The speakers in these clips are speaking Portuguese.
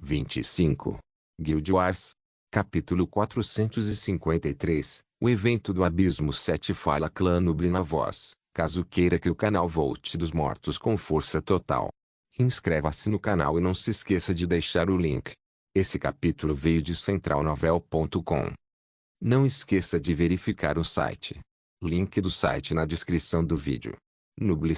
25. Guild Wars. Capítulo 453. O evento do Abismo 7. Fala Clã Nuble na voz, caso queira que o canal volte dos mortos com força total. Inscreva-se no canal e não se esqueça de deixar o link. Esse capítulo veio de centralnovel.com. Não esqueça de verificar o site. Link do site na descrição do vídeo. Nuble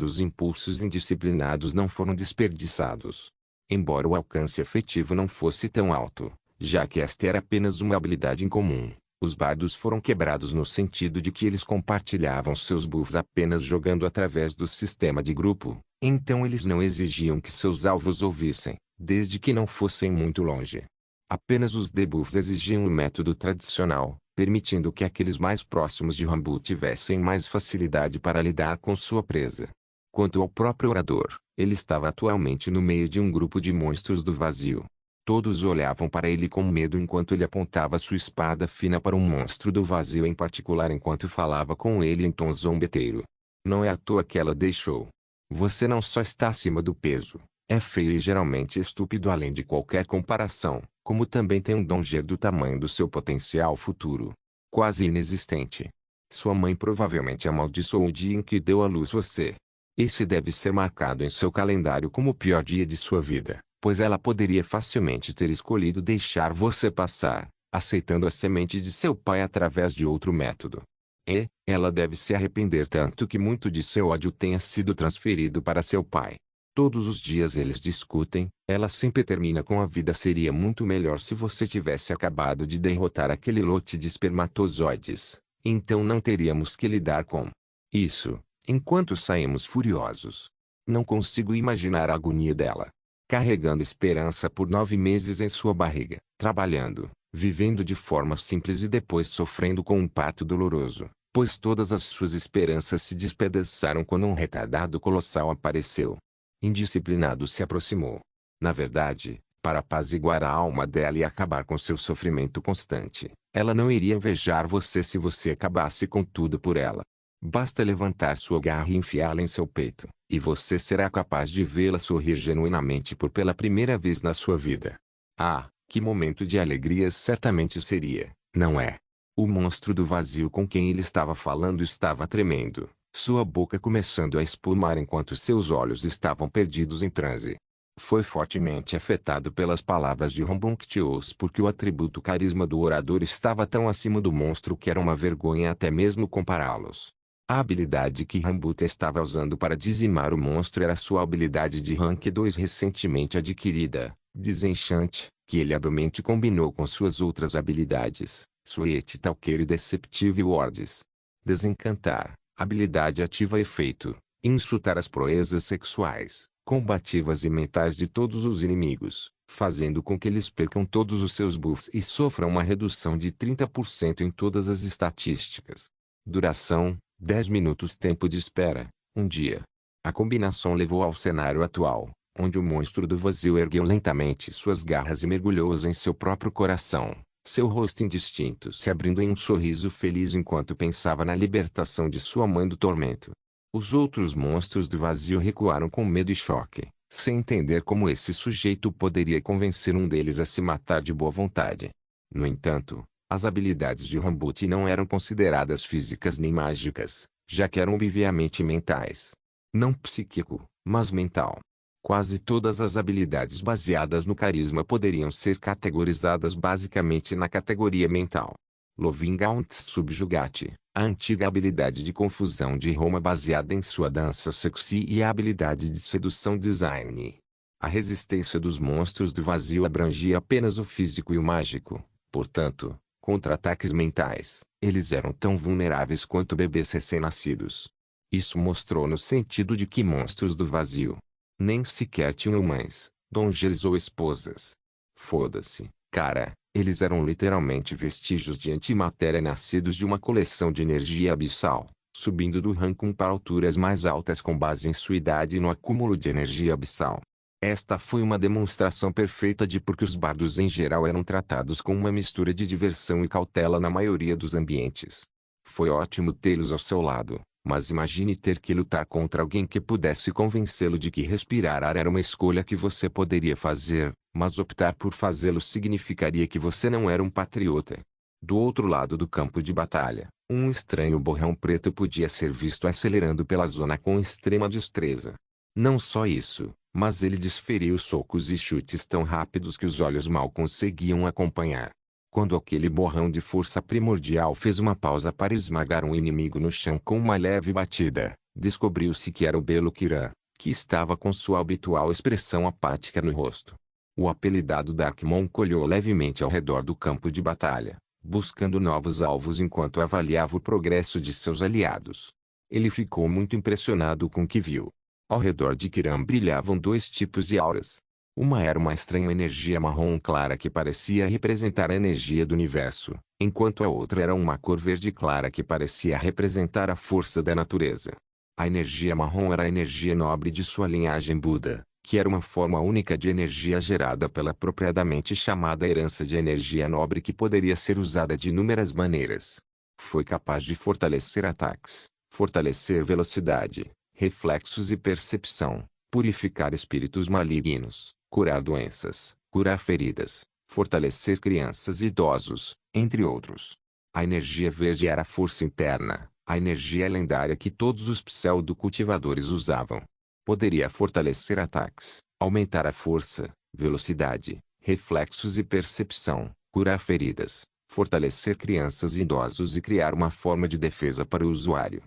os impulsos indisciplinados não foram desperdiçados. Embora o alcance efetivo não fosse tão alto, já que esta era apenas uma habilidade incomum, os bardos foram quebrados no sentido de que eles compartilhavam seus buffs apenas jogando através do sistema de grupo, então eles não exigiam que seus alvos ouvissem, desde que não fossem muito longe. Apenas os debuffs exigiam o método tradicional, permitindo que aqueles mais próximos de Rambo tivessem mais facilidade para lidar com sua presa. Quanto ao próprio orador, ele estava atualmente no meio de um grupo de monstros do vazio. Todos olhavam para ele com medo enquanto ele apontava sua espada fina para um monstro do vazio em particular enquanto falava com ele em tom zombeteiro. Não é à toa que ela deixou. Você não só está acima do peso, é feio e geralmente estúpido além de qualquer comparação, como também tem um donger do tamanho do seu potencial futuro. Quase inexistente. Sua mãe provavelmente amaldiçoou o dia em que deu à luz você. Esse deve ser marcado em seu calendário como o pior dia de sua vida, pois ela poderia facilmente ter escolhido deixar você passar, aceitando a semente de seu pai através de outro método. E, ela deve se arrepender tanto que muito de seu ódio tenha sido transferido para seu pai. Todos os dias eles discutem, ela sempre termina com a vida seria muito melhor se você tivesse acabado de derrotar aquele lote de espermatozoides, então não teríamos que lidar com isso. Enquanto saímos furiosos. Não consigo imaginar a agonia dela. Carregando esperança por 9 meses em sua barriga, trabalhando, vivendo de forma simples e depois sofrendo com um parto doloroso, pois todas as suas esperanças se despedaçaram quando um retardado colossal apareceu. Indisciplinado se aproximou. Na verdade, para apaziguar a alma dela e acabar com seu sofrimento constante, ela não iria invejar você se você acabasse com tudo por ela. Basta levantar sua garra e enfiá-la em seu peito, e você será capaz de vê-la sorrir genuinamente pela primeira vez na sua vida. Ah, que momento de alegria certamente seria, não é? O monstro do vazio com quem ele estava falando estava tremendo, sua boca começando a espumar enquanto seus olhos estavam perdidos em transe. Foi fortemente afetado pelas palavras de Rambunctious porque o atributo carisma do orador estava tão acima do monstro que era uma vergonha até mesmo compará-los. A habilidade que Rambuta estava usando para dizimar o monstro era sua habilidade de Rank 2 recentemente adquirida, Desenchante, que ele habilmente combinou com suas outras habilidades, Sweet Talker e Deceptive Words. Desencantar, habilidade ativa efeito, insultar as proezas sexuais, combativas e mentais de todos os inimigos, fazendo com que eles percam todos os seus buffs e sofram uma redução de 30% em todas as estatísticas. Duração: 10 minutos. Tempo de espera: 1 dia. A combinação levou ao cenário atual, onde o monstro do vazio ergueu lentamente suas garras e mergulhou-as em seu próprio coração, seu rosto indistinto se abrindo em um sorriso feliz enquanto pensava na libertação de sua mãe do tormento. Os outros monstros do vazio recuaram com medo e choque, sem entender como esse sujeito poderia convencer um deles a se matar de boa vontade. No entanto, as habilidades de Rambuti não eram consideradas físicas nem mágicas, já que eram obviamente mentais. Não psíquico, mas mental. Quase todas as habilidades baseadas no carisma poderiam ser categorizadas basicamente na categoria mental. Lovingaunt Subjugate, a antiga habilidade de confusão de Roma baseada em sua dança sexy e a habilidade de sedução design. A resistência dos monstros do vazio abrangia apenas o físico e o mágico, portanto, contra ataques mentais, eles eram tão vulneráveis quanto bebês recém-nascidos. Isso mostrou no sentido de que monstros do vazio nem sequer tinham mães, dongers ou esposas. Foda-se, cara, eles eram literalmente vestígios de antimatéria nascidos de uma coleção de energia abissal, subindo do Rancum para alturas mais altas com base em sua idade e no acúmulo de energia abissal. Esta foi uma demonstração perfeita de por que os bardos em geral eram tratados com uma mistura de diversão e cautela na maioria dos ambientes. Foi ótimo tê-los ao seu lado, Mas imagine ter que lutar contra alguém que pudesse convencê-lo de que respirar ar era uma escolha que você poderia fazer, mas optar por fazê-lo significaria que você não era um patriota. Do outro lado do campo de batalha, um estranho borrão preto podia ser visto acelerando pela zona com extrema destreza. Não só isso, mas ele desferiu socos e chutes tão rápidos que os olhos mal conseguiam acompanhar. Quando aquele borrão de força primordial fez uma pausa para esmagar um inimigo no chão com uma leve batida, descobriu-se que era o belo Kiran, que estava com sua habitual expressão apática no rosto. O apelidado Dark Monk olhou levemente ao redor do campo de batalha, buscando novos alvos enquanto avaliava o progresso de seus aliados. Ele ficou muito impressionado com o que viu. Ao redor de Kiran brilhavam dois tipos de auras. Uma era uma estranha energia marrom clara que parecia representar a energia do universo, enquanto a outra era uma cor verde clara que parecia representar a força da natureza. A energia marrom era a energia nobre de sua linhagem Buda, que era uma forma única de energia gerada pela propriamente chamada herança de energia nobre que poderia ser usada de inúmeras maneiras. Foi capaz de fortalecer ataques, fortalecer velocidade, reflexos e percepção, purificar espíritos malignos, curar doenças, curar feridas, fortalecer crianças e idosos, entre outros. A energia verde era a força interna, a energia lendária que todos os pseudo-cultivadores usavam. Poderia fortalecer ataques, aumentar a força, velocidade, reflexos e percepção, curar feridas, fortalecer crianças e idosos e criar uma forma de defesa para o usuário.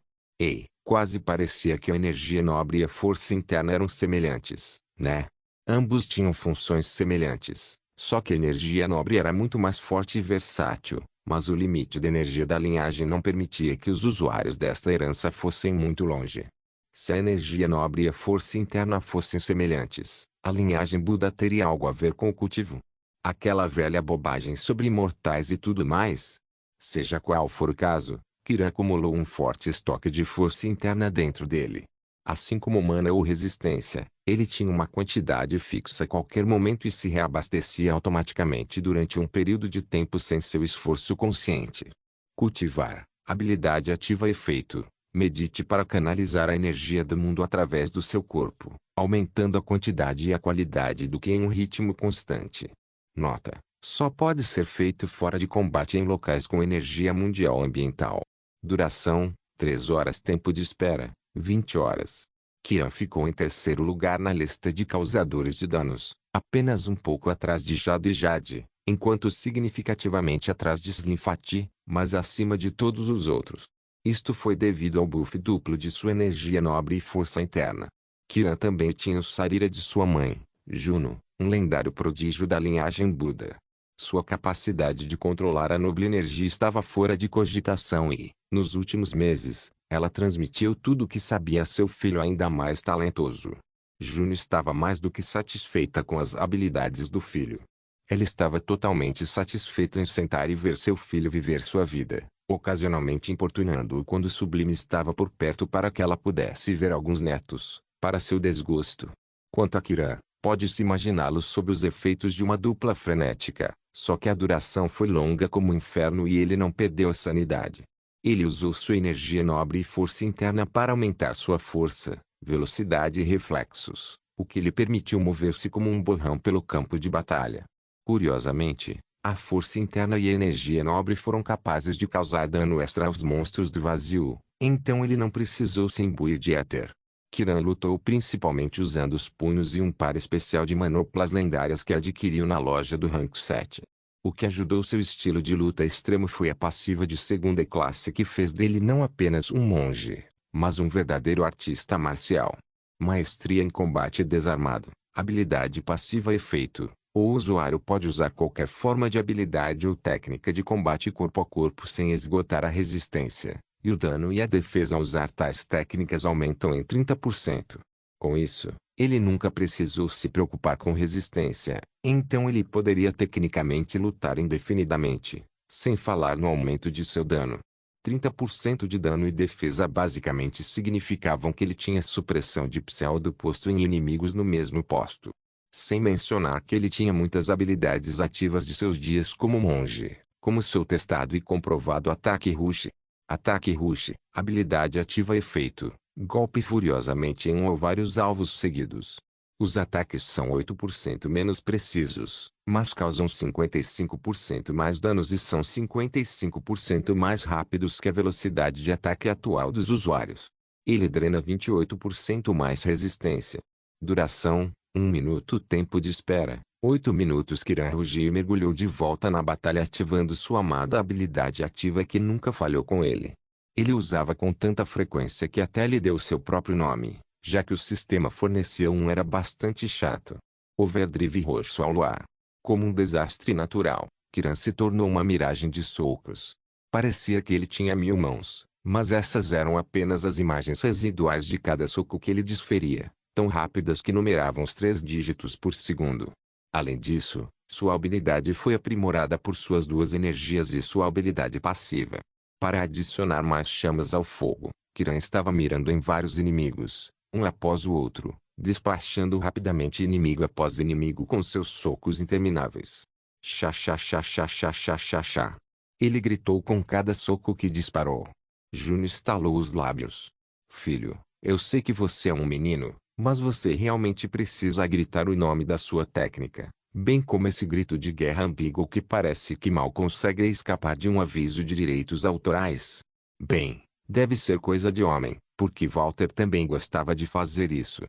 Quase parecia que a energia nobre e a força interna eram semelhantes, né? Ambos tinham funções semelhantes, só que a energia nobre era muito mais forte e versátil, mas o limite da energia da linhagem não permitia que os usuários desta herança fossem muito longe. Se a energia nobre e a força interna fossem semelhantes, a linhagem Buda teria algo a ver com o cultivo. Aquela velha bobagem sobre imortais e tudo mais. Seja qual for o caso, Kiran acumulou um forte estoque de força interna dentro dele. Assim como mana ou resistência, ele tinha uma quantidade fixa a qualquer momento e se reabastecia automaticamente durante um período de tempo sem seu esforço consciente. Cultivar, habilidade ativa efeito. Medite para canalizar a energia do mundo através do seu corpo, aumentando a quantidade e a qualidade do que em um ritmo constante. Nota: só pode ser feito fora de combate em locais com energia mundial ambiental. Duração: 3 horas. Tempo de espera: 20 horas. Kiran ficou em terceiro lugar na lista de causadores de danos, apenas um pouco atrás de Jado e Jade, enquanto significativamente atrás de Slimfati, mas acima de todos os outros. Isto foi devido ao buff duplo de sua energia nobre e força interna. Kiran também tinha o Sarira de sua mãe, Juno, um lendário prodígio da linhagem Buda. Sua capacidade de controlar a nobre energia estava fora de cogitação e, nos últimos meses, ela transmitiu tudo o que sabia a seu filho ainda mais talentoso. Juno estava mais do que satisfeita com as habilidades do filho. Ela estava totalmente satisfeita em sentar e ver seu filho viver sua vida, ocasionalmente importunando-o quando o Sublime estava por perto para que ela pudesse ver alguns netos, para seu desgosto. Quanto a Kiran, pode-se imaginá-lo sob os efeitos de uma dupla frenética, só que a duração foi longa como o inferno e ele não perdeu a sanidade. Ele usou sua energia nobre e força interna para aumentar sua força, velocidade e reflexos, o que lhe permitiu mover-se como um borrão pelo campo de batalha. Curiosamente, a força interna e a energia nobre foram capazes de causar dano extra aos monstros do vazio, então ele não precisou se imbuir de éter. Kiran lutou principalmente usando os punhos e um par especial de manoplas lendárias que adquiriu na loja do Rank 7. O que ajudou seu estilo de luta extremo foi a passiva de segunda classe que fez dele não apenas um monge, mas um verdadeiro artista marcial. Maestria em combate desarmado, habilidade passiva efeito. O usuário pode usar qualquer forma de habilidade ou técnica de combate corpo a corpo sem esgotar a resistência, e o dano e a defesa ao usar tais técnicas aumentam em 30%. Com isso, ele nunca precisou se preocupar com resistência, então ele poderia tecnicamente lutar indefinidamente, sem falar no aumento de seu dano. 30% de dano e defesa basicamente significavam que ele tinha supressão de pseudo posto em inimigos no mesmo posto. Sem mencionar que ele tinha muitas habilidades ativas de seus dias como monge, como seu testado e comprovado ataque rush. Ataque Rush. Habilidade ativa efeito. Golpe furiosamente em um ou vários alvos seguidos. Os ataques são 8% menos precisos, mas causam 55% mais danos e são 55% mais rápidos que a velocidade de ataque atual dos usuários. Ele drena 28% mais resistência. Duração: 1 minuto. Tempo de espera: 8 minutos. Kiran rugiu e mergulhou de volta na batalha ativando sua amada habilidade ativa que nunca falhou com ele. Ele usava com tanta frequência que até lhe deu seu próprio nome, já que o sistema fornecia era bastante chato. Overdrive roxo ao luar. Como um desastre natural, Kiran se tornou uma miragem de socos. Parecia que ele tinha 1000 mãos, mas essas eram apenas as imagens residuais de cada soco que ele desferia, tão rápidas que numeravam os 3 dígitos por segundo. Além disso, sua habilidade foi aprimorada por suas 2 energias e sua habilidade passiva. Para adicionar mais chamas ao fogo, Kiran estava mirando em vários inimigos, um após o outro, despachando rapidamente inimigo após inimigo com seus socos intermináveis. Chá chá chá chá chá chá chá chá. Ele gritou com cada soco que disparou. Juno estalou os lábios. Filho, eu sei que você é um menino, mas você realmente precisa gritar o nome da sua técnica, bem como esse grito de guerra ambíguo que parece que mal consegue escapar de um aviso de direitos autorais. Bem, deve ser coisa de homem, porque Walter também gostava de fazer isso.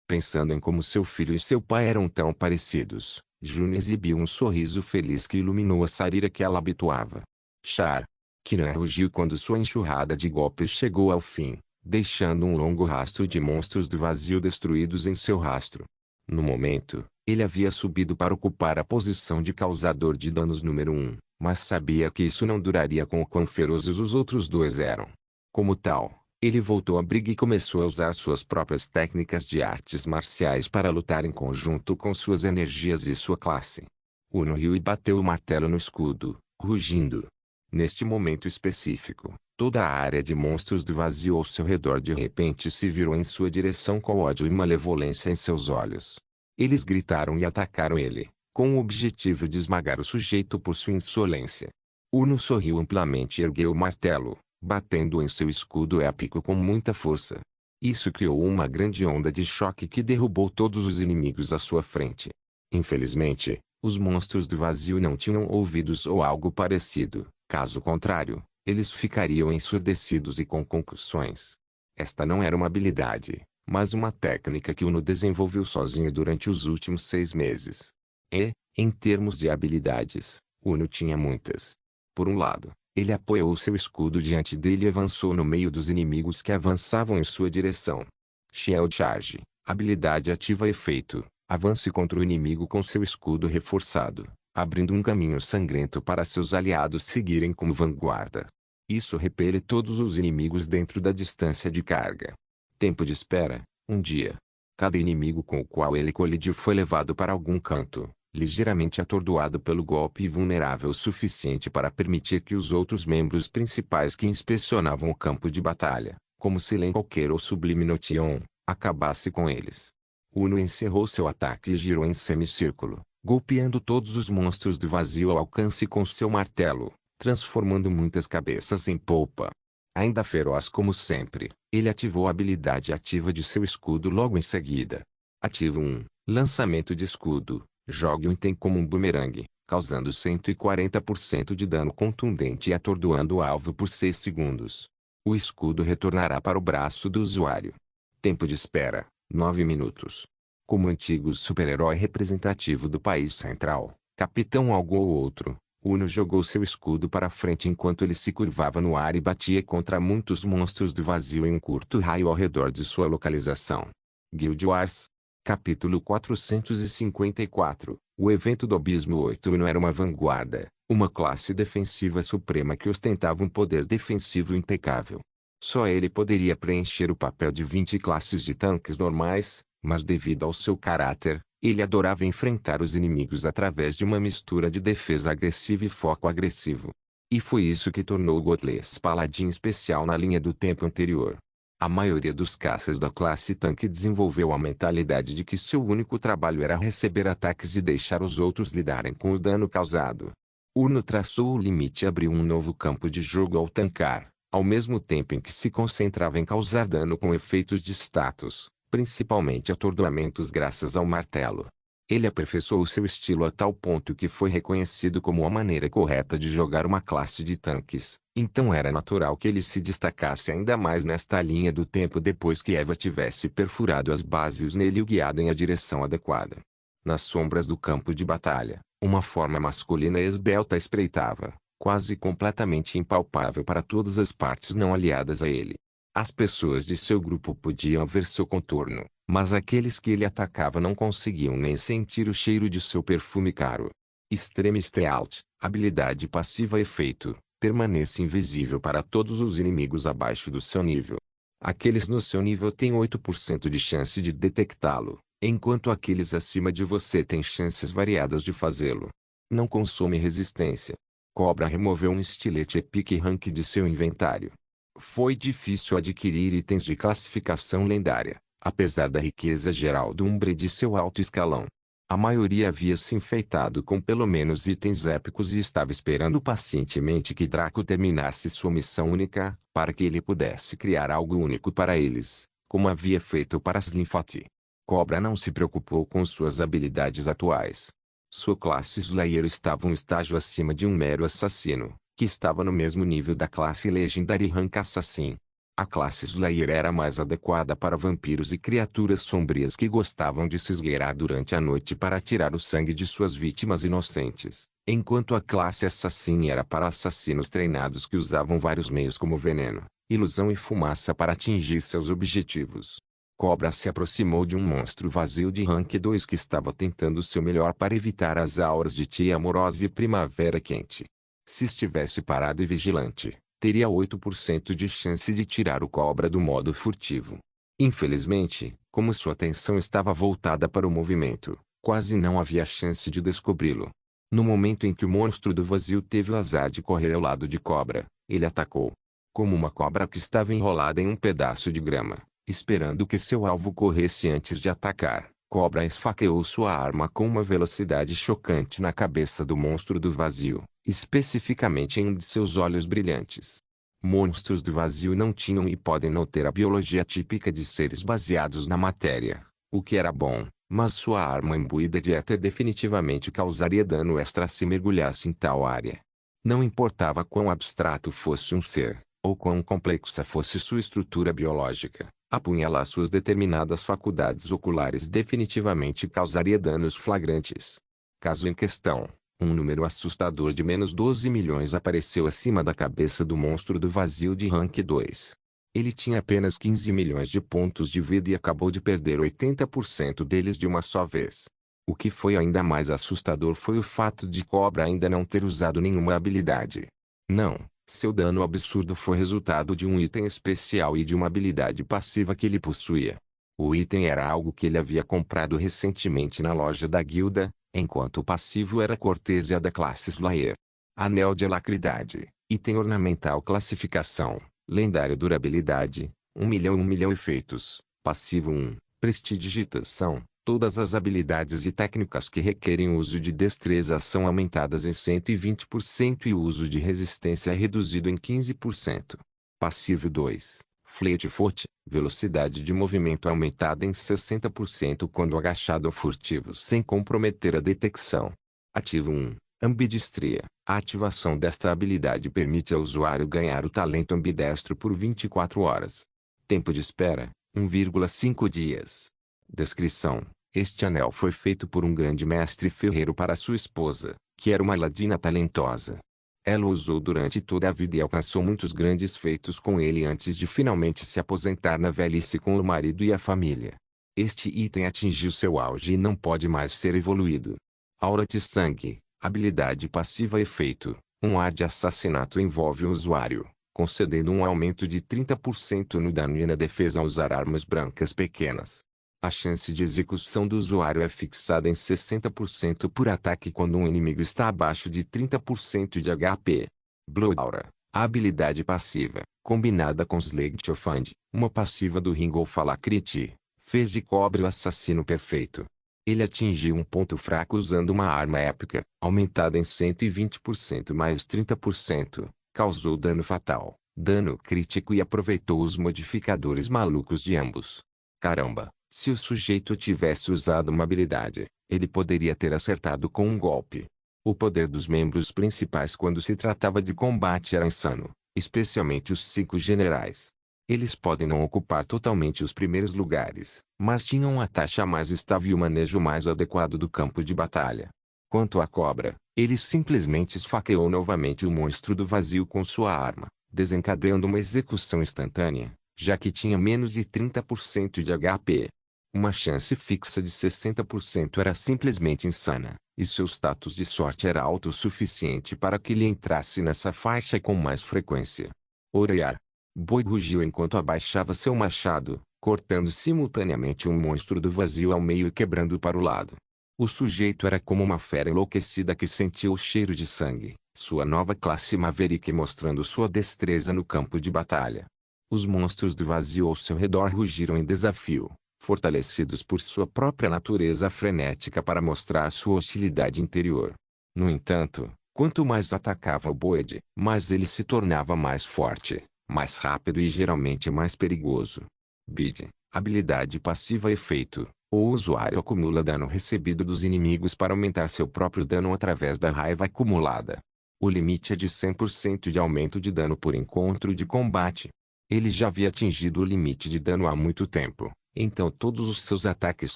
Pensando em como seu filho e seu pai eram tão parecidos, Juno exibiu um sorriso feliz que iluminou a sarira que ela habituava. Char. Kiran rugiu quando sua enxurrada de golpes chegou ao fim, deixando um longo rastro de monstros do vazio destruídos em seu rastro. No momento, ele havia subido para ocupar a posição de causador de danos número 1, mas sabia que isso não duraria com o quão ferozes os outros 2 eram. Como tal, ele voltou à briga e começou a usar suas próprias técnicas de artes marciais para lutar em conjunto com suas energias e sua classe. Uno riu e bateu o martelo no escudo, rugindo. Neste momento específico, toda a área de monstros do vazio ao seu redor de repente se virou em sua direção com ódio e malevolência em seus olhos. Eles gritaram e atacaram ele, com o objetivo de esmagar o sujeito por sua insolência. Uno sorriu amplamente e ergueu o martelo, batendo em seu escudo épico com muita força. Isso criou uma grande onda de choque que derrubou todos os inimigos à sua frente. Infelizmente, os monstros do vazio não tinham ouvidos ou algo parecido. Caso contrário, eles ficariam ensurdecidos e com concussões. Esta não era uma habilidade, mas uma técnica que Uno desenvolveu sozinho durante os últimos 6 meses. E, em termos de habilidades, Uno tinha muitas. Por um lado, ele apoiou seu escudo diante dele e avançou no meio dos inimigos que avançavam em sua direção. Shield Charge. Habilidade ativa efeito. Avance contra o inimigo com seu escudo reforçado, abrindo um caminho sangrento para seus aliados seguirem como vanguarda. Isso repele todos os inimigos dentro da distância de carga. Tempo de espera: 1 dia. Cada inimigo com o qual ele colidiu foi levado para algum canto, ligeiramente atordoado pelo golpe e vulnerável o suficiente para permitir que os outros membros principais que inspecionavam o campo de batalha, como Silen Qualquer ou Sublime Notion, acabasse com eles. Uno encerrou seu ataque e girou em semicírculo, golpeando todos os monstros do vazio ao alcance com seu martelo, transformando muitas cabeças em polpa. Ainda feroz como sempre, ele ativou a habilidade ativa de seu escudo logo em seguida. Ativo 1, lançamento de escudo. Jogue o item como um bumerangue, causando 140% de dano contundente e atordoando o alvo por 6 segundos. O escudo retornará para o braço do usuário. Tempo de espera: 9 minutos. Como antigo super-herói representativo do país central, capitão algo ou outro, Uno jogou seu escudo para frente enquanto ele se curvava no ar e batia contra muitos monstros do vazio em um curto raio ao redor de sua localização. Guild Wars. Capítulo 454. O evento do Abismo 8 Uno era uma vanguarda, uma classe defensiva suprema que ostentava um poder defensivo impecável. Só ele poderia preencher o papel de 20 classes de tanques normais, mas devido ao seu caráter, ele adorava enfrentar os inimigos através de uma mistura de defesa agressiva e foco agressivo. E foi isso que tornou o Godless Paladin especial na linha do tempo anterior. A maioria dos caças da classe tanque desenvolveu a mentalidade de que seu único trabalho era receber ataques e deixar os outros lidarem com o dano causado. Uno traçou o limite e abriu um novo campo de jogo ao tancar, ao mesmo tempo em que se concentrava em causar dano com efeitos de status, principalmente atordoamentos graças ao martelo. Ele aperfeiçoou seu estilo a tal ponto que foi reconhecido como a maneira correta de jogar uma classe de tanques, então era natural que ele se destacasse ainda mais nesta linha do tempo depois que Eva tivesse perfurado as bases nele e o guiado em a direção adequada. Nas sombras do campo de batalha, uma forma masculina esbelta espreitava, quase completamente impalpável para todas as partes não aliadas a ele. As pessoas de seu grupo podiam ver seu contorno, mas aqueles que ele atacava não conseguiam nem sentir o cheiro de seu perfume caro. Extreme Stealth, habilidade passiva efeito, permanece invisível para todos os inimigos abaixo do seu nível. Aqueles no seu nível têm 8% de chance de detectá-lo, enquanto aqueles acima de você têm chances variadas de fazê-lo. Não consome resistência. Cobra removeu um estilete Epic Rank de seu inventário. Foi difícil adquirir itens de classificação lendária, apesar da riqueza geral do Umbre de seu alto escalão. A maioria havia se enfeitado com pelo menos itens épicos e estava esperando pacientemente que Draco terminasse sua missão única, para que ele pudesse criar algo único para eles, como havia feito para Slimfat. Cobra não se preocupou com suas habilidades atuais. Sua classe Slayer estava um estágio acima de um mero assassino, que estava no mesmo nível da classe Legendary Rank Assassin. A classe Slayer era mais adequada para vampiros e criaturas sombrias que gostavam de se esgueirar durante a noite para tirar o sangue de suas vítimas inocentes, enquanto a classe Assassin era para assassinos treinados que usavam vários meios como veneno, ilusão e fumaça para atingir seus objetivos. Cobra se aproximou de um monstro vazio de Rank 2 que estava tentando seu melhor para evitar as auras de tia amorosa e primavera quente. Se estivesse parado e vigilante, teria 8% de chance de tirar o Cobra do modo furtivo. Infelizmente, como sua atenção estava voltada para o movimento, quase não havia chance de descobri-lo. No momento em que o monstro do vazio teve o azar de correr ao lado de Cobra, ele atacou. Como uma cobra que estava enrolada em um pedaço de grama, esperando que seu alvo corresse antes de atacar, Cobra esfaqueou sua arma com uma velocidade chocante na cabeça do monstro do vazio, especificamente em um de seus olhos brilhantes. Monstros do vazio não tinham e podem não ter a biologia típica de seres baseados na matéria, o que era bom, mas sua arma imbuída de éter definitivamente causaria dano extra se mergulhasse em tal área. Não importava quão abstrato fosse um ser, ou quão complexa fosse sua estrutura biológica, apunhalar suas determinadas faculdades oculares definitivamente causaria danos flagrantes. Caso em questão, um número assustador de menos 12 milhões apareceu acima da cabeça do monstro do vazio de Rank 2. Ele tinha apenas 15 milhões de pontos de vida e acabou de perder 80% deles de uma só vez. O que foi ainda mais assustador foi o fato de Cobra ainda não ter usado nenhuma habilidade. Não, seu dano absurdo foi resultado de um item especial e de uma habilidade passiva que ele possuía. O item era algo que ele havia comprado recentemente na loja da guilda, enquanto o passivo era cortesia da classe Slayer. Anel de Alacridade, item ornamental classificação, lendário durabilidade, 1 milhão efeitos, passivo 1, prestidigitação. Todas as habilidades e técnicas que requerem o uso de destreza são aumentadas em 120% e o uso de resistência é reduzido em 15%. Passivo 2. Fleetfoot, velocidade de movimento aumentada em 60% quando agachado ou furtivo sem comprometer a detecção. Ativo 1. Ambidestria. A ativação desta habilidade permite ao usuário ganhar o talento ambidestro por 24 horas. Tempo de espera, 1,5 dias. Descrição. Este anel foi feito por um grande mestre ferreiro para sua esposa, que era uma ladina talentosa. Ela o usou durante toda a vida e alcançou muitos grandes feitos com ele antes de finalmente se aposentar na velhice com o marido e a família. Este item atingiu seu auge e não pode mais ser evoluído. Aura de sangue, habilidade passiva efeito, um ar de assassinato envolve o usuário, concedendo um aumento de 30% no dano e na defesa ao usar armas brancas pequenas. A chance de execução do usuário é fixada em 60% por ataque quando um inimigo está abaixo de 30% de HP. Blood Aura, a habilidade passiva, combinada com Sleight of Hand, uma passiva do Ring of Alacrity, fez de Cobra o assassino perfeito. Ele atingiu um ponto fraco usando uma arma épica, aumentada em 120% mais 30%, causou dano fatal, dano crítico e aproveitou os modificadores malucos de ambos. Caramba, se o sujeito tivesse usado uma habilidade, ele poderia ter acertado com um golpe. O poder dos membros principais quando se tratava de combate era insano, especialmente os 5 generais. Eles podem não ocupar totalmente os primeiros lugares, mas tinham uma taxa mais estável e o manejo mais adequado do campo de batalha. Quanto à cobra, ele simplesmente esfaqueou novamente o monstro do vazio com sua arma, desencadeando uma execução instantânea, já que tinha menos de 30% de HP. Uma chance fixa de 60% era simplesmente insana, e seu status de sorte era alto o suficiente para que ele entrasse nessa faixa com mais frequência. Orear. Boi rugiu enquanto abaixava seu machado, cortando simultaneamente um monstro do vazio ao meio e quebrando para o lado. O sujeito era como uma fera enlouquecida que sentiu o cheiro de sangue, sua nova classe Maverick mostrando sua destreza no campo de batalha. Os monstros do vazio ao seu redor rugiram em desafio, fortalecidos por sua própria natureza frenética para mostrar sua hostilidade interior. No entanto, quanto mais atacava o Boyd, mais ele se tornava mais forte, mais rápido e geralmente mais perigoso. BID, habilidade passiva efeito. O usuário acumula dano recebido dos inimigos para aumentar seu próprio dano através da raiva acumulada. O limite é de 100% de aumento de dano por encontro de combate. Ele já havia atingido o limite de dano há muito tempo, então todos os seus ataques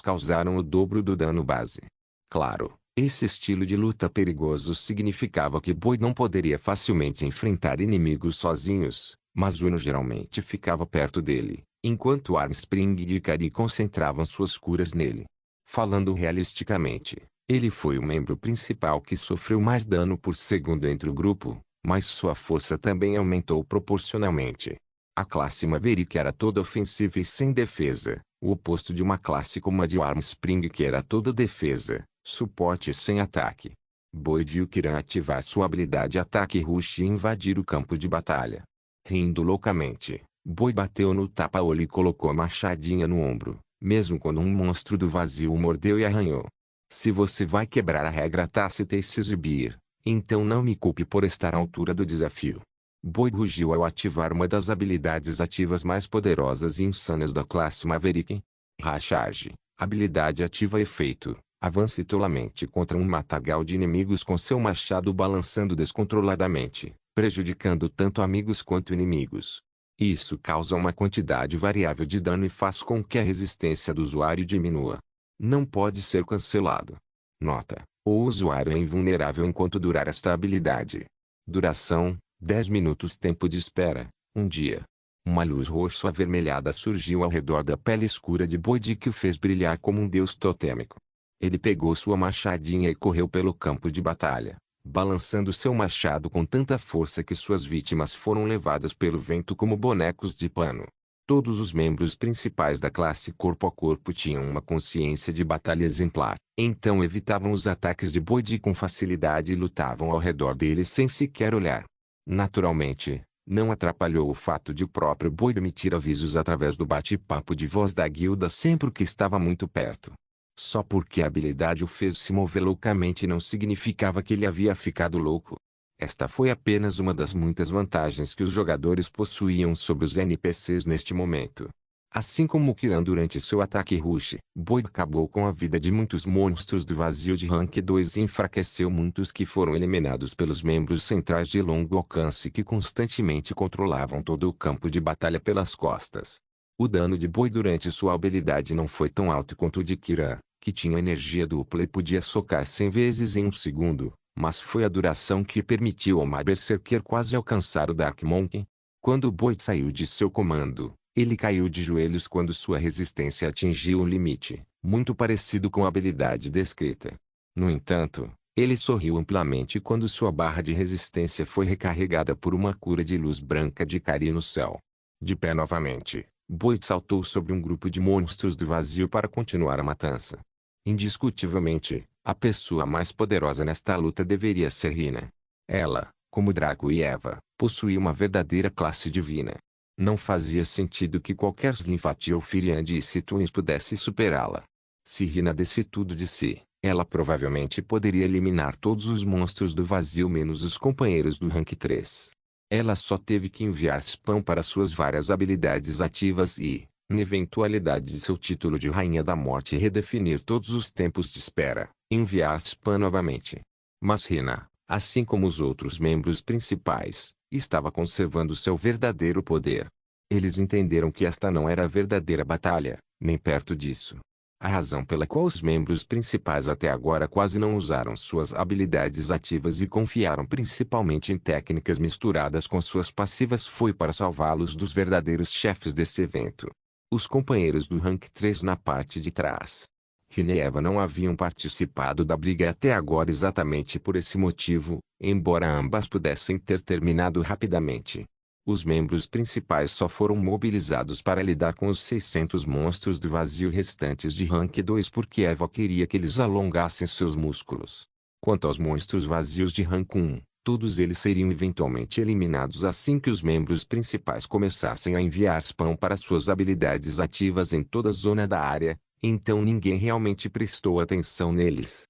causaram o dobro do dano base. Claro, esse estilo de luta perigoso significava que Boyd não poderia facilmente enfrentar inimigos sozinhos, mas Uno geralmente ficava perto dele, enquanto Armstrong e Ikari concentravam suas curas nele. Falando realisticamente, ele foi o membro principal que sofreu mais dano por segundo entre o grupo, mas sua força também aumentou proporcionalmente. A classe Maverick era toda ofensiva e sem defesa, o oposto de uma classe como a de Armstrong que era toda defesa, suporte e sem ataque. Boyd viu Kiran ativar sua habilidade Ataque Rush e invadir o campo de batalha. Rindo loucamente, Boyd bateu no tapa-olho e colocou a machadinha no ombro, mesmo quando um monstro do vazio o mordeu e arranhou. Se você vai quebrar a regra tácita e se exibir, então não me culpe por estar à altura do desafio. Boyd rugiu ao ativar uma das habilidades ativas mais poderosas e insanas da classe Maverick. Racharge, habilidade ativa efeito. Avance tolamente contra um matagal de inimigos com seu machado balançando descontroladamente, prejudicando tanto amigos quanto inimigos. Isso causa uma quantidade variável de dano e faz com que a resistência do usuário diminua. Não pode ser cancelado. Nota: o usuário é invulnerável enquanto durar esta habilidade. Duração: 10 minutos. Tempo de espera: 1 dia. Uma luz roxo-avermelhada surgiu ao redor da pele escura de Boyd que o fez brilhar como um deus totêmico. Ele pegou sua machadinha e correu pelo campo de batalha, balançando seu machado com tanta força que suas vítimas foram levadas pelo vento como bonecos de pano. Todos os membros principais da classe corpo a corpo tinham uma consciência de batalha exemplar, então evitavam os ataques de Boyd com facilidade e lutavam ao redor dele sem sequer olhar. Naturalmente, não atrapalhou o fato de o próprio Boyd emitir avisos através do bate-papo de voz da guilda sempre que estava muito perto. Só porque a habilidade o fez se mover loucamente não significava que ele havia ficado louco. Esta foi apenas uma das muitas vantagens que os jogadores possuíam sobre os NPCs neste momento. Assim como Kiran durante seu ataque rush, Boyd acabou com a vida de muitos monstros do vazio de rank 2 e enfraqueceu muitos que foram eliminados pelos membros centrais de longo alcance que constantemente controlavam todo o campo de batalha pelas costas. O dano de Boyd durante sua habilidade não foi tão alto quanto o de Kiran, que tinha energia dupla e podia socar 100 vezes em um segundo, mas foi a duração que permitiu ao Berserker quase alcançar o Dark Monkey. Quando Boyd saiu de seu comando, ele caiu de joelhos quando sua resistência atingiu um limite, muito parecido com a habilidade descrita. No entanto, ele sorriu amplamente quando sua barra de resistência foi recarregada por uma cura de luz branca de Ikari no céu. De pé novamente, Boyd saltou sobre um grupo de monstros do vazio para continuar a matança. Indiscutivelmente, a pessoa mais poderosa nesta luta deveria ser Hina. Ela, como Draco e Eva, possuía uma verdadeira classe divina. Não fazia sentido que qualquer Slinfat ou Firiand e Situns pudesse superá-la. Se Hina desse tudo de si, ela provavelmente poderia eliminar todos os monstros do vazio menos os companheiros do Rank 3. Ela só teve que enviar spam para suas várias habilidades ativas e, na eventualidade de seu título de Rainha da Morte redefinir todos os tempos de espera, enviar spam novamente. Mas Hina, assim como os outros membros principais, estava conservando seu verdadeiro poder. Eles entenderam que esta não era a verdadeira batalha, nem perto disso. A razão pela qual os membros principais até agora quase não usaram suas habilidades ativas e confiaram principalmente em técnicas misturadas com suas passivas foi para salvá-los dos verdadeiros chefes desse evento. Os companheiros do Rank 3 na parte de trás. Hina e Eva não haviam participado da briga até agora exatamente por esse motivo, embora ambas pudessem ter terminado rapidamente. Os membros principais só foram mobilizados para lidar com os 600 monstros do vazio restantes de Rank 2 porque Eva queria que eles alongassem seus músculos. Quanto aos monstros vazios de Rank 1, todos eles seriam eventualmente eliminados assim que os membros principais começassem a enviar spam para suas habilidades ativas em toda a zona da área, então ninguém realmente prestou atenção neles.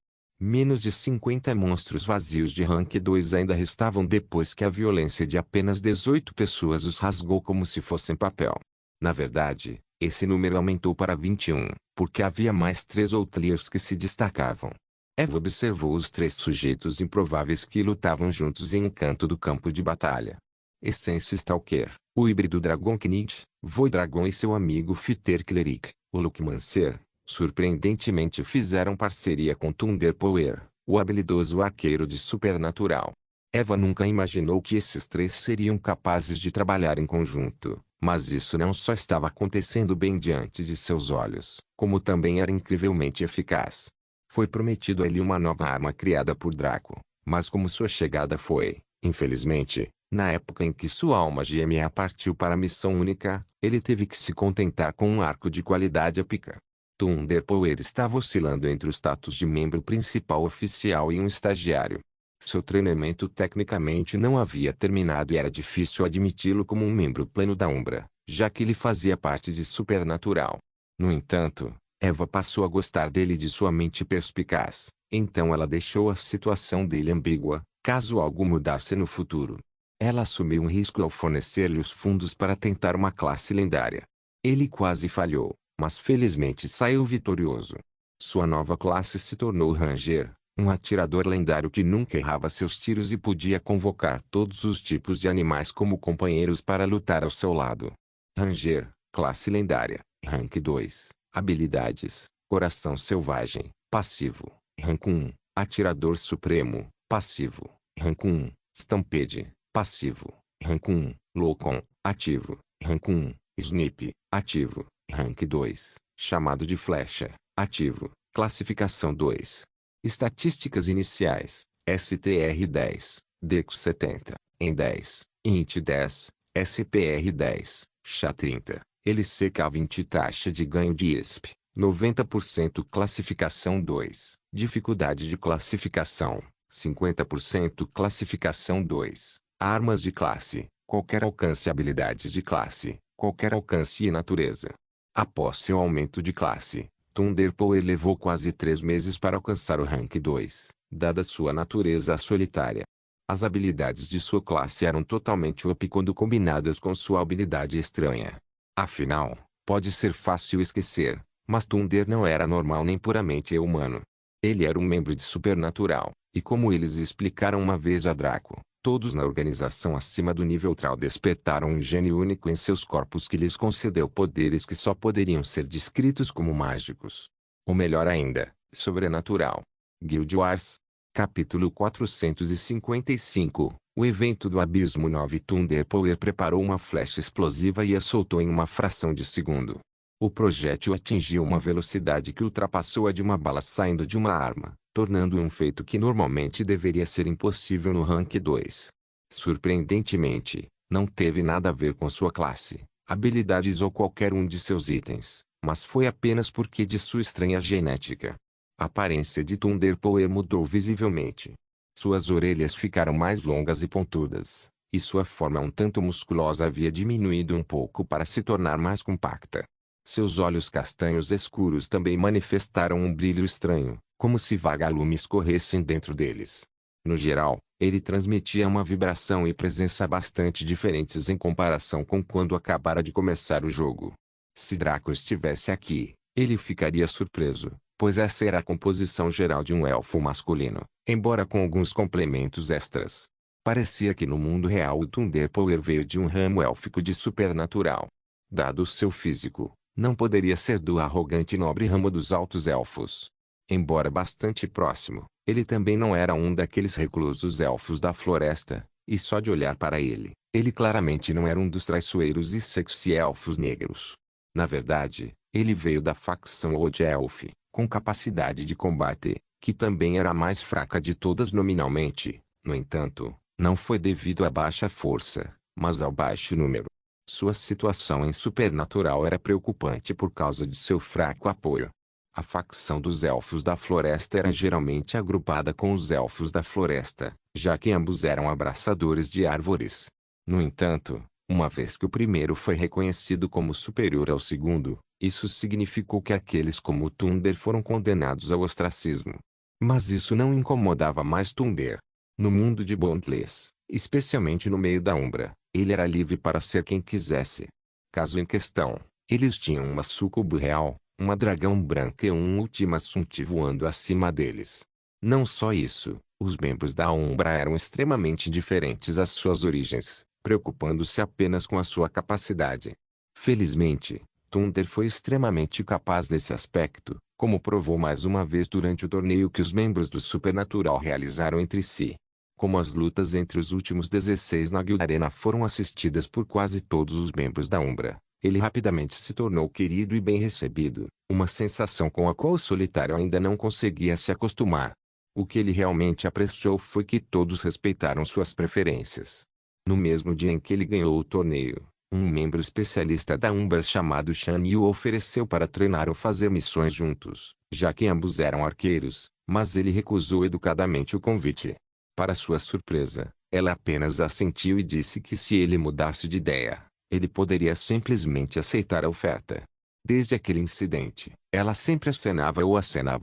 Menos de 50 monstros vazios de Rank 2 ainda restavam depois que a violência de apenas 18 pessoas os rasgou como se fossem papel. Na verdade, esse número aumentou para 21, porque havia mais 3 Outliers que se destacavam. Eva observou os 3 sujeitos improváveis que lutavam juntos em um canto do campo de batalha. Essence Stalker, o híbrido Dragon Knight, Voidragon e seu amigo Fighter Cleric, o Luckmancer, surpreendentemente fizeram parceria com Thunderpower, o habilidoso arqueiro de Supernatural. Eva nunca imaginou que esses 3 seriam capazes de trabalhar em conjunto, mas isso não só estava acontecendo bem diante de seus olhos, como também era incrivelmente eficaz. Foi prometido a ele uma nova arma criada por Draco, mas como sua chegada foi, infelizmente, na época em que sua alma gêmea partiu para a missão única, ele teve que se contentar com um arco de qualidade épica. Thunderpower estava oscilando entre o status de membro principal oficial e um estagiário. Seu treinamento tecnicamente não havia terminado e era difícil admiti-lo como um membro pleno da Umbra, já que ele fazia parte de Supernatural. No entanto, Eva passou a gostar dele e de sua mente perspicaz, então ela deixou a situação dele ambígua, caso algo mudasse no futuro. Ela assumiu um risco ao fornecer-lhe os fundos para tentar uma classe lendária. Ele quase falhou, mas felizmente saiu vitorioso. Sua nova classe se tornou Ranger, um atirador lendário que nunca errava seus tiros e podia convocar todos os tipos de animais como companheiros para lutar ao seu lado. Ranger, classe lendária, Rank 2, habilidades, Coração Selvagem, passivo, Rank 1, Atirador Supremo, passivo, Rank 1, Stampede, passivo, Rank 1, Locom, ativo, Rank 1, Snip, ativo, Rank 2, chamado de flecha, ativo, classificação 2. Estatísticas iniciais, STR 10, Dex 70, em 10, Int 10, SPR 10, SHA 30, LCK 20 taxa de ganho de ISP, 90% classificação 2, dificuldade de classificação, 50% classificação 2, armas de classe, qualquer alcance habilidades de classe, qualquer alcance e natureza. Após seu aumento de classe, Thunderpower levou quase 3 meses para alcançar o Rank 2, dada sua natureza solitária. As habilidades de sua classe eram totalmente OP quando combinadas com sua habilidade estranha. Afinal, pode ser fácil esquecer, mas Thunder não era normal nem puramente humano. Ele era um membro de Supernatural, e como eles explicaram uma vez a Draco, todos na organização acima do nível Tral despertaram um gênio único em seus corpos que lhes concedeu poderes que só poderiam ser descritos como mágicos. Ou melhor ainda, sobrenatural. Guild Wars. Capítulo 455. O evento do Abismo 9. Thunderpower preparou uma flecha explosiva e a soltou em uma fração de segundo. O projétil atingiu uma velocidade que ultrapassou a de uma bala saindo de uma arma, tornando um feito que normalmente deveria ser impossível no Rank 2. Surpreendentemente, não teve nada a ver com sua classe, habilidades ou qualquer um de seus itens, mas foi apenas porque de sua estranha genética. A aparência de Thunderpower mudou visivelmente. Suas orelhas ficaram mais longas e pontudas, e sua forma um tanto musculosa havia diminuído um pouco para se tornar mais compacta. Seus olhos castanhos escuros também manifestaram um brilho estranho, como se vagalumes corressem dentro deles. No geral, ele transmitia uma vibração e presença bastante diferentes em comparação com quando acabara de começar o jogo. Se Draco estivesse aqui, ele ficaria surpreso, pois essa era a composição geral de um elfo masculino, embora com alguns complementos extras. Parecia que no mundo real o Thunderpower veio de um ramo élfico de supernatural. Dado o seu físico, não poderia ser do arrogante e nobre ramo dos altos elfos. Embora bastante próximo, ele também não era um daqueles reclusos elfos da floresta, e só de olhar para ele, ele claramente não era um dos traiçoeiros e sexy elfos negros. Na verdade, ele veio da facção Old Elf, com capacidade de combate, que também era a mais fraca de todas nominalmente. No entanto, não foi devido à baixa força, mas ao baixo número. Sua situação em supernatural era preocupante por causa de seu fraco apoio. A facção dos Elfos da Floresta era geralmente agrupada com os Elfos da Floresta, já que ambos eram abraçadores de árvores. No entanto, uma vez que o primeiro foi reconhecido como superior ao segundo, isso significou que aqueles como Thunder foram condenados ao ostracismo. Mas isso não incomodava mais Thunder. No mundo de Boundless, especialmente no meio da Umbra, ele era livre para ser quem quisesse. Caso em questão, eles tinham uma sucubo real, uma dragão branca e um Ultima Sunti voando acima deles. Não só isso, os membros da Umbra eram extremamente diferentes às suas origens, preocupando-se apenas com a sua capacidade. Felizmente, Thunder foi extremamente capaz nesse aspecto, como provou mais uma vez durante o torneio que os membros do Supernatural realizaram entre si. Como as lutas entre os últimos 16 na Guild Arena foram assistidas por quase todos os membros da Umbra, ele rapidamente se tornou querido e bem recebido, uma sensação com a qual o Solitário ainda não conseguia se acostumar. O que ele realmente apreciou foi que todos respeitaram suas preferências. No mesmo dia em que ele ganhou o torneio, um membro especialista da Umbra chamado Shan Yu ofereceu para treinar ou fazer missões juntos, já que ambos eram arqueiros, mas ele recusou educadamente o convite. Para sua surpresa, ela apenas assentiu e disse que se ele mudasse de ideia, ele poderia simplesmente aceitar a oferta. Desde aquele incidente, ela sempre acenava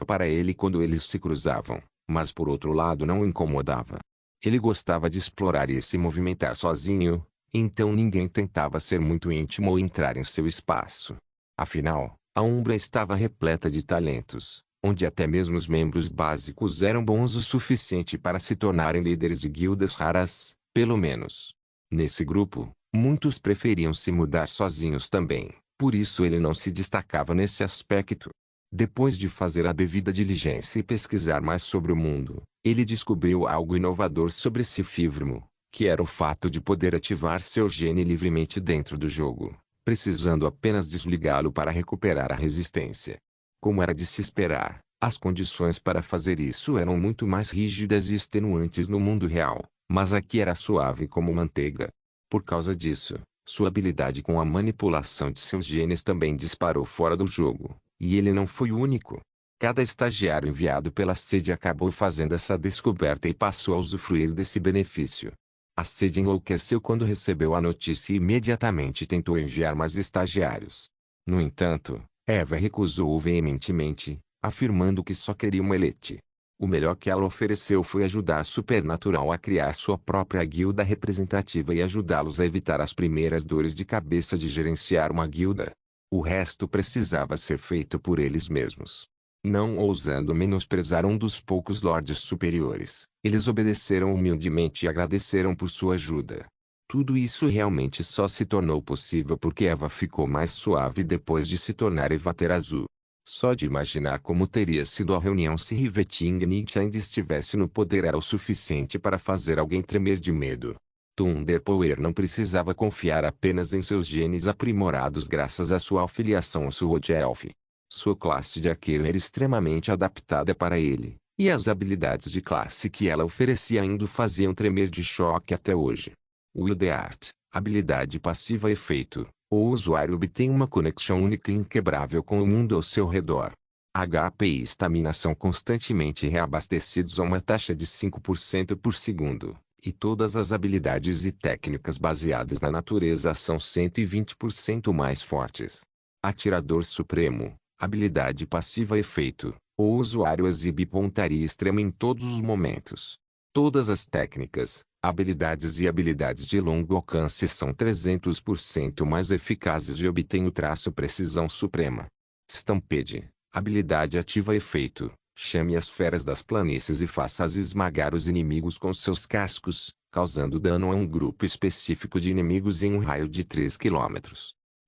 para ele quando eles se cruzavam, mas por outro lado não o incomodava. Ele gostava de explorar e se movimentar sozinho, então ninguém tentava ser muito íntimo ou entrar em seu espaço. Afinal, a Umbra estava repleta de talentos, onde até mesmo os membros básicos eram bons o suficiente para se tornarem líderes de guildas raras, pelo menos. Nesse grupo, muitos preferiam se mudar sozinhos também, por isso ele não se destacava nesse aspecto. Depois de fazer a devida diligência e pesquisar mais sobre o mundo, ele descobriu algo inovador sobre Cifrimo, que era o fato de poder ativar seu gene livremente dentro do jogo, precisando apenas desligá-lo para recuperar a resistência. Como era de se esperar, as condições para fazer isso eram muito mais rígidas e extenuantes no mundo real, mas aqui era suave como manteiga. Por causa disso, sua habilidade com a manipulação de seus genes também disparou fora do jogo, e ele não foi o único. Cada estagiário enviado pela sede acabou fazendo essa descoberta e passou a usufruir desse benefício. A sede enlouqueceu quando recebeu a notícia e imediatamente tentou enviar mais estagiários. No entanto, Eva recusou veementemente, afirmando que só queria uma elite. O melhor que ela ofereceu foi ajudar Supernatural a criar sua própria guilda representativa e ajudá-los a evitar as primeiras dores de cabeça de gerenciar uma guilda. O resto precisava ser feito por eles mesmos. Não ousando menosprezar um dos poucos lordes superiores, eles obedeceram humildemente e agradeceram por sua ajuda. Tudo isso realmente só se tornou possível porque Eva ficou mais suave depois de se tornar Evater Azul. Só de imaginar como teria sido a reunião se Riveting Nietzsche ainda estivesse no poder era o suficiente para fazer alguém tremer de medo. Thunderpower não precisava confiar apenas em seus genes aprimorados graças à sua afiliação ao Sword Elf. Sua classe de arqueiro era extremamente adaptada para ele, e as habilidades de classe que ela oferecia ainda o faziam tremer de choque até hoje. Wild Art, habilidade passiva efeito. O usuário obtém uma conexão única e inquebrável com o mundo ao seu redor. HP e estamina são constantemente reabastecidos a uma taxa de 5% por segundo, e todas as habilidades e técnicas baseadas na natureza são 120% mais fortes. Atirador Supremo. Habilidade passiva efeito. O usuário exibe pontaria extrema em todos os momentos. Todas as técnicas, habilidades e habilidades de longo alcance são 300% mais eficazes e obtêm o traço precisão suprema. Stampede. Habilidade ativa efeito. Chame as feras das planícies e faça-as esmagar os inimigos com seus cascos, causando dano a um grupo específico de inimigos em um raio de 3 km.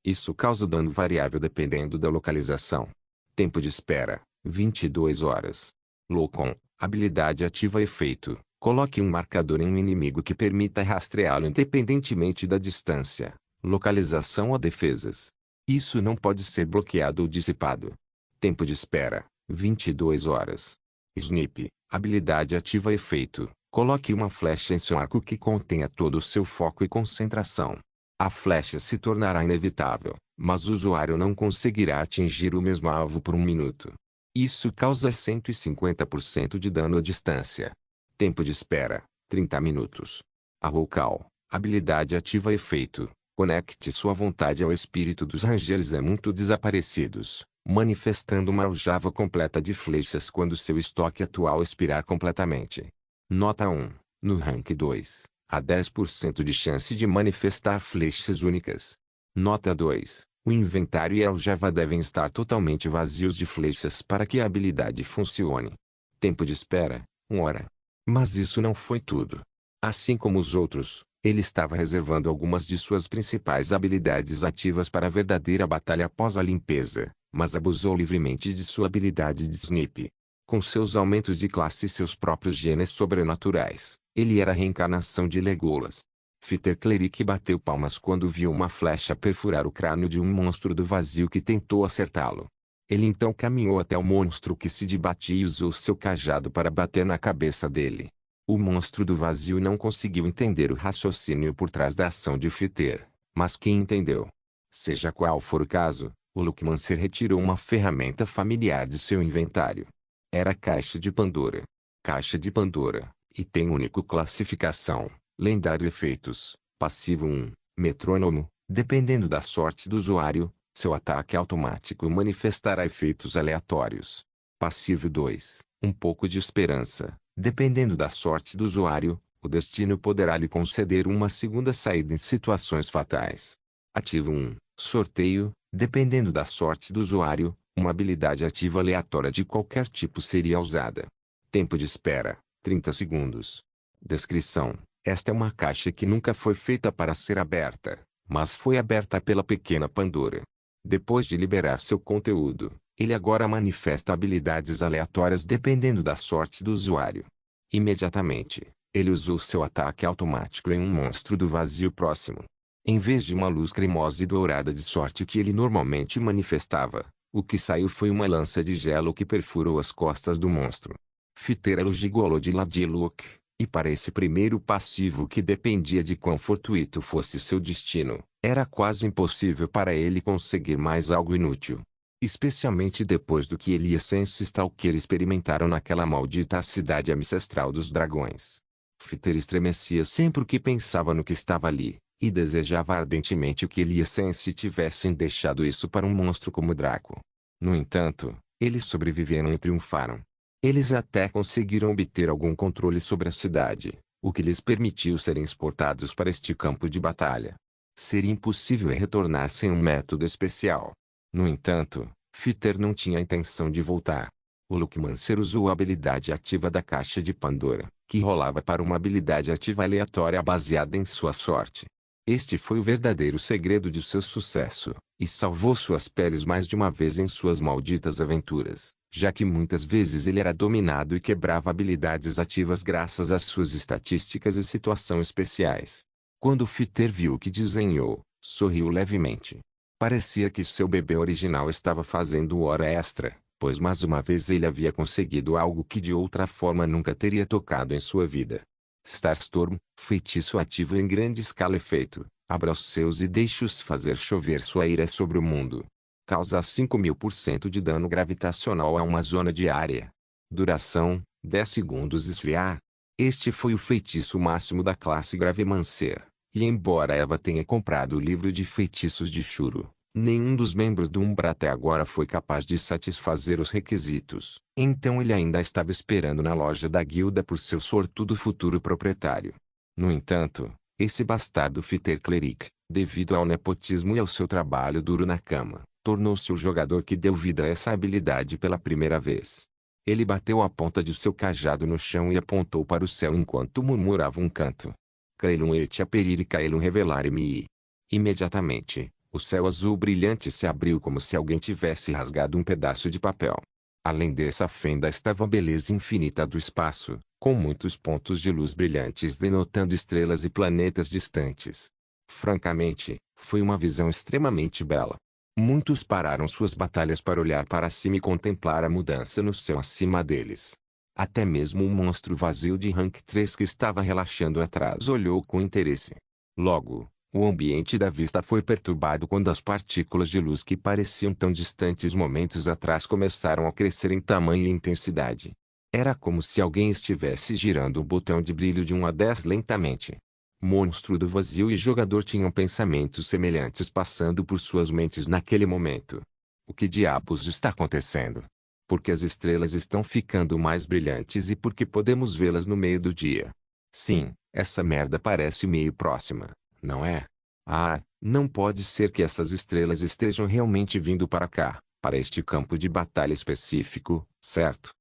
Isso causa dano variável dependendo da localização. Tempo de espera, 22 horas. Locom. Habilidade ativa efeito. Coloque um marcador em um inimigo que permita rastreá-lo independentemente da distância, localização ou defesas. Isso não pode ser bloqueado ou dissipado. Tempo de espera, 22 horas. Snip. Habilidade ativa efeito. Coloque uma flecha em seu arco que contenha todo o seu foco e concentração. A flecha se tornará inevitável, mas o usuário não conseguirá atingir o mesmo alvo por um minuto. Isso causa 150% de dano à distância. Tempo de espera, 30 minutos. Arrocal. Habilidade ativa efeito. Conecte sua vontade ao espírito dos Rangers muito desaparecidos, manifestando uma aljava completa de flechas quando seu estoque atual expirar completamente. Nota 1. No rank 2, há 10% de chance de manifestar flechas únicas. Nota 2. O inventário e a aljava devem estar totalmente vazios de flechas para que a habilidade funcione. Tempo de espera, 1 hora. Mas isso não foi tudo. Assim como os outros, ele estava reservando algumas de suas principais habilidades ativas para a verdadeira batalha após a limpeza, mas abusou livremente de sua habilidade de Snip. Com seus aumentos de classe e seus próprios genes sobrenaturais, ele era a reencarnação de Legolas. Fitter Cleric bateu palmas quando viu uma flecha perfurar o crânio de um monstro do vazio que tentou acertá-lo. Ele então caminhou até o monstro que se debatia e usou seu cajado para bater na cabeça dele. O monstro do vazio não conseguiu entender o raciocínio por trás da ação de Fitter, mas quem entendeu? Seja qual for o caso, o Luckmancer retirou uma ferramenta familiar de seu inventário. Era a Caixa de Pandora. Caixa de Pandora, item único classificação, lendário efeitos, passivo 1, metrônomo, dependendo da sorte do usuário, seu ataque automático manifestará efeitos aleatórios. Passivo 2, um pouco de esperança, dependendo da sorte do usuário, o destino poderá lhe conceder uma segunda saída em situações fatais. Ativo 1, sorteio, dependendo da sorte do usuário, uma habilidade ativa aleatória de qualquer tipo seria usada. Tempo de espera, 30 segundos. Descrição: esta é uma caixa que nunca foi feita para ser aberta, mas foi aberta pela pequena Pandora. Depois de liberar seu conteúdo, ele agora manifesta habilidades aleatórias dependendo da sorte do usuário. Imediatamente, ele usou seu ataque automático em um monstro do vazio próximo. Em vez de uma luz cremosa e dourada de sorte que ele normalmente manifestava, o que saiu foi uma lança de gelo que perfurou as costas do monstro. Fitter era o gigolo de Lady Luck, e para esse primeiro passivo que dependia de quão fortuito fosse seu destino, era quase impossível para ele conseguir mais algo inútil. Especialmente depois do que ele e Sense Stalker experimentaram naquela maldita cidade ancestral dos dragões. Fitter estremecia sempre que pensava no que estava ali, e desejava ardentemente que ele e Sense tivessem deixado isso para um monstro como Draco. No entanto, eles sobreviveram e triunfaram. Eles até conseguiram obter algum controle sobre a cidade, o que lhes permitiu serem exportados para este campo de batalha. Seria impossível retornar sem um método especial. No entanto, Fitter não tinha a intenção de voltar. O Luckmancer usou a habilidade ativa da Caixa de Pandora, que rolava para uma habilidade ativa aleatória baseada em sua sorte. Este foi o verdadeiro segredo de seu sucesso, e salvou suas peles mais de uma vez em suas malditas aventuras, já que muitas vezes ele era dominado e quebrava habilidades ativas graças às suas estatísticas e situação especiais. Quando Fitter viu o que desenhou, sorriu levemente. Parecia que seu bebê original estava fazendo hora extra, pois mais uma vez ele havia conseguido algo que de outra forma nunca teria tocado em sua vida. Starstorm, feitiço ativo em grande escala efeito, abra os seus e deixe-os fazer chover sua ira sobre o mundo. Causa 5.000% de dano gravitacional a uma zona de área. Duração, 10 segundos esfriar. Este foi o feitiço máximo da classe Gravemancer, e embora Eva tenha comprado o livro de feitiços de Shuro, Nenhum dos membros do Umbra até agora foi capaz de satisfazer os requisitos. Então ele ainda estava esperando na loja da guilda por seu sortudo futuro proprietário. No entanto, esse bastardo Fitter Cleric, devido ao nepotismo e ao seu trabalho duro na cama, tornou-se o jogador que deu vida a essa habilidade pela primeira vez. Ele bateu a ponta de seu cajado no chão e apontou para o céu enquanto murmurava um canto. Caelum et aperire caelum revelare-me. Imediatamente, o céu azul brilhante se abriu como se alguém tivesse rasgado um pedaço de papel. Além dessa fenda estava a beleza infinita do espaço, com muitos pontos de luz brilhantes denotando estrelas e planetas distantes. Francamente, foi uma visão extremamente bela. Muitos pararam suas batalhas para olhar para cima e contemplar a mudança no céu acima deles. Até mesmo um monstro vazio de rank 3 que estava relaxando atrás olhou com interesse. Logo, o ambiente da vista foi perturbado quando as partículas de luz que pareciam tão distantes momentos atrás começaram a crescer em tamanho e intensidade. Era como se alguém estivesse girando o botão de brilho de 1 a 10 lentamente. Monstro do vazio e jogador tinham pensamentos semelhantes passando por suas mentes naquele momento. O que diabos está acontecendo? Porque as estrelas estão ficando mais brilhantes e porque podemos vê-las no meio do dia. Sim, essa merda parece meio próxima. Não é? Ah, não pode ser que essas estrelas estejam realmente vindo para cá, para este campo de batalha específico, certo?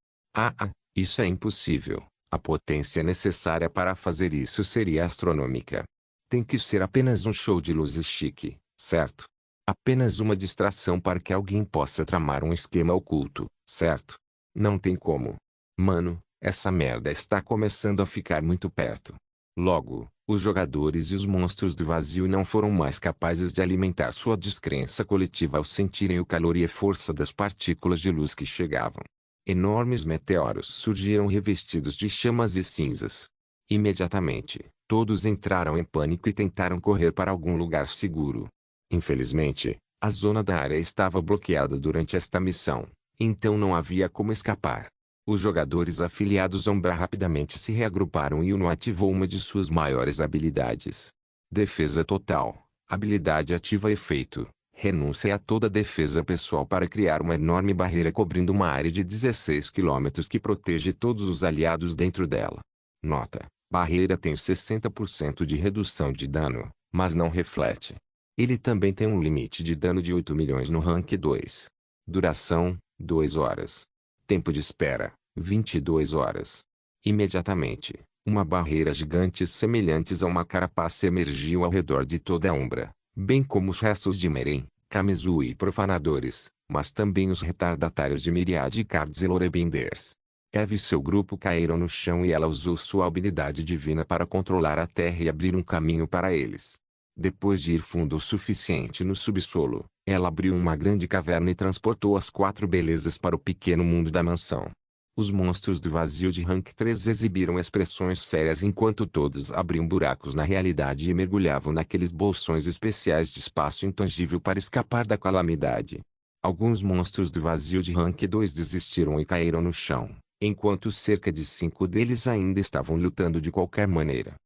Isso é impossível. A potência necessária para fazer isso seria astronômica. Tem que ser apenas um show de luzes chique, certo? Apenas uma distração para que alguém possa tramar um esquema oculto, certo? Não tem como. Mano, essa merda está começando a ficar muito perto. Logo, os jogadores e os monstros do vazio não foram mais capazes de alimentar sua descrença coletiva ao sentirem o calor e a força das partículas de luz que chegavam. Enormes meteoros surgiram revestidos de chamas e cinzas. Imediatamente, todos entraram em pânico e tentaram correr para algum lugar seguro. Infelizmente, a zona da área estava bloqueada durante esta missão, então não havia como escapar. Os jogadores afiliados a Umbra rapidamente se reagruparam e Uno ativou uma de suas maiores habilidades. Defesa total. Habilidade ativa efeito. Renúncia a toda defesa pessoal para criar uma enorme barreira cobrindo uma área de 16 km que protege todos os aliados dentro dela. Nota: barreira tem 60% de redução de dano, mas não reflete. Ele também tem um limite de dano de 8 milhões no rank 2. Duração: 2 horas. Tempo de espera: 22 horas. Imediatamente, uma barreira gigante semelhantes a uma carapaça emergiu ao redor de toda a Umbra, bem como os restos de Meren, Kamizu e profanadores, mas também os retardatários de Myriad Cards e Lorebinders. Eve e seu grupo caíram no chão e ela usou sua habilidade divina para controlar a terra e abrir um caminho para eles. Depois de ir fundo o suficiente no subsolo, ela abriu uma grande caverna e transportou as 4 belezas para o pequeno mundo da mansão. Os monstros do vazio de rank 3 exibiram expressões sérias enquanto todos abriam buracos na realidade e mergulhavam naqueles bolsões especiais de espaço intangível para escapar da calamidade. Alguns monstros do vazio de rank 2 desistiram e caíram no chão, enquanto cerca de 5 deles ainda estavam lutando de qualquer maneira.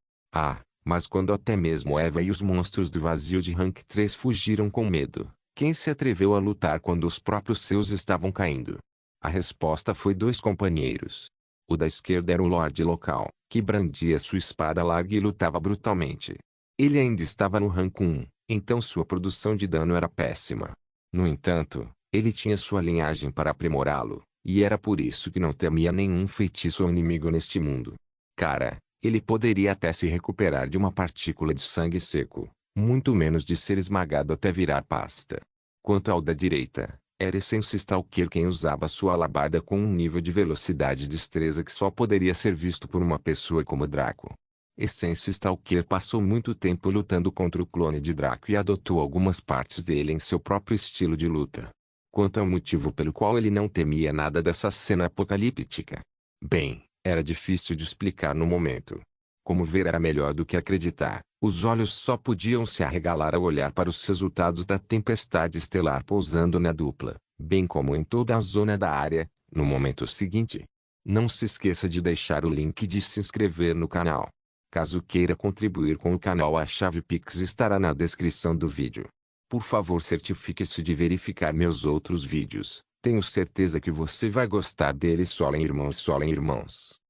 Mas quando até mesmo Eva e os monstros do vazio de rank 3 fugiram com medo, quem se atreveu a lutar quando os próprios seus estavam caindo? A resposta foi 2 companheiros. O da esquerda era o Lorde local, que brandia sua espada larga e lutava brutalmente. Ele ainda estava no rank 1, então sua produção de dano era péssima. No entanto, ele tinha sua linhagem para aprimorá-lo, e era por isso que não temia nenhum feitiço ou inimigo neste mundo. Cara, ele poderia até se recuperar de uma partícula de sangue seco, muito menos de ser esmagado até virar pasta. Quanto ao da direita, era Essence Stalker quem usava sua alabarda com um nível de velocidade e destreza que só poderia ser visto por uma pessoa como Draco. Essence Stalker passou muito tempo lutando contra o clone de Draco e adotou algumas partes dele em seu próprio estilo de luta. Quanto ao motivo pelo qual ele não temia nada dessa cena apocalíptica, bem, era difícil de explicar no momento. Como ver era melhor do que acreditar, os olhos só podiam se arregalar ao olhar para os resultados da tempestade estelar pousando na dupla, bem como em toda a zona da área, no momento seguinte. Não se esqueça de deixar o link de se inscrever no canal. Caso queira contribuir com o canal, a chave Pix estará na descrição do vídeo. Por favor, certifique-se de verificar meus outros vídeos. Tenho certeza que você vai gostar deles. Solem irmãos, solem irmãos.